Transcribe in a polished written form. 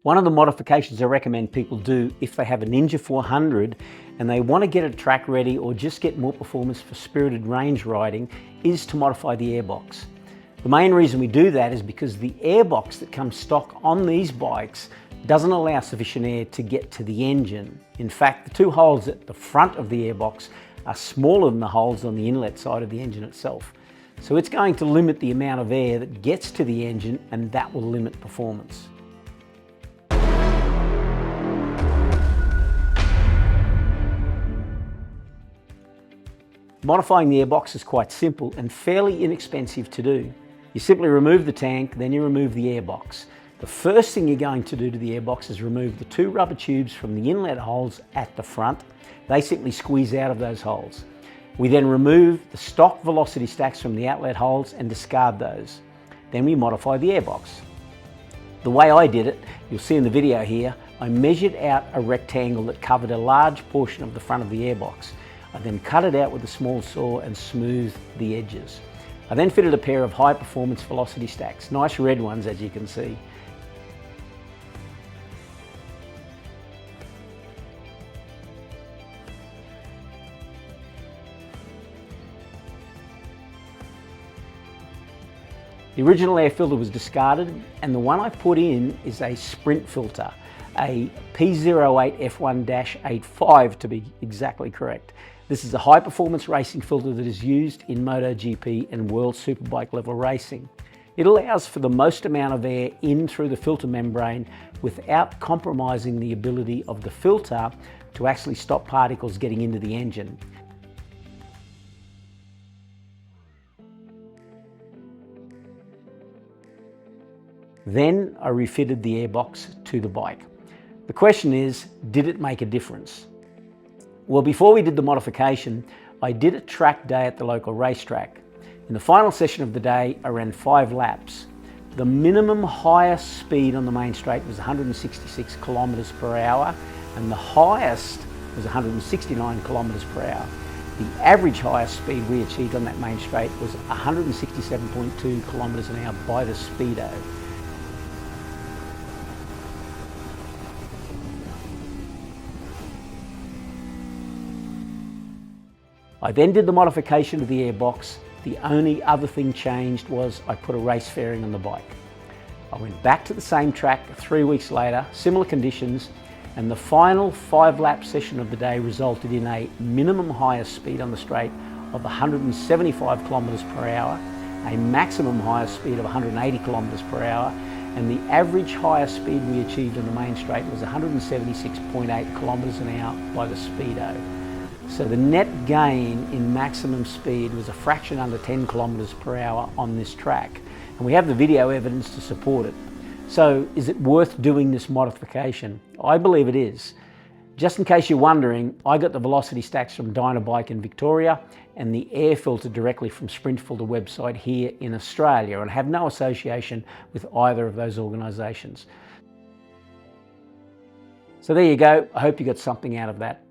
One of the modifications I recommend people do if they have a Ninja 400 and they want to get a track ready or just get more performance for spirited range riding is to modify the airbox. The main reason we do that is because the airbox that comes stock on these bikes doesn't allow sufficient air to get to the engine. In fact, the two holes at the front of the airbox are smaller than the holes on the inlet side of the engine itself. So it's going to limit the amount of air that gets to the engine, and that will limit performance. Modifying the airbox is quite simple and fairly inexpensive to do. You simply remove the tank, then you remove the airbox. The first thing you're going to do to the airbox is remove the two rubber tubes from the inlet holes at the front. They simply squeeze out of those holes. We then remove the stock velocity stacks from the outlet holes and discard those. Then we modify the airbox. The way I did it, you'll see in the video here, I measured out a rectangle that covered a large portion of the front of the airbox. I then cut it out with a small saw and smoothed the edges. I then fitted a pair of high performance velocity stacks, nice red ones as you can see. The original air filter was discarded and the one I put in is a sprint filter, a P08 F1-85 to be exactly correct. This is a high performance racing filter that is used in MotoGP and World Superbike level racing. It allows for the most amount of air in through the filter membrane without compromising the ability of the filter to actually stop particles getting into the engine. Then I refitted the airbox to the bike. The question is, did it make a difference? Well, before we did the modification, I did a track day at the local racetrack. In the final session of the day, I ran 5 laps. The minimum highest speed on the main straight was 166 kilometres per hour, and the highest was 169 kilometres per hour. The average highest speed we achieved on that main straight was 167.2 kilometres an hour by the speedo. I then did the modification of the airbox. The only other thing changed was I put a race fairing on the bike. I went back to the same track 3 weeks later, similar conditions, and the final 5-lap session of the day resulted in a minimum highest speed on the straight of 175 kilometres per hour, a maximum highest speed of 180 kilometres per hour, and the average highest speed we achieved on the main straight was 176.8 kilometres an hour by the speedo. So the net gain in maximum speed was a fraction under 10 kilometres per hour on this track. And we have the video evidence to support it. So is it worth doing this modification? I believe it is. Just in case you're wondering, I got the velocity stacks from Dynabike in Victoria and the air filter directly from Sprint Filter website here in Australia, and have no association with either of those organisations. So there you go. I hope you got something out of that.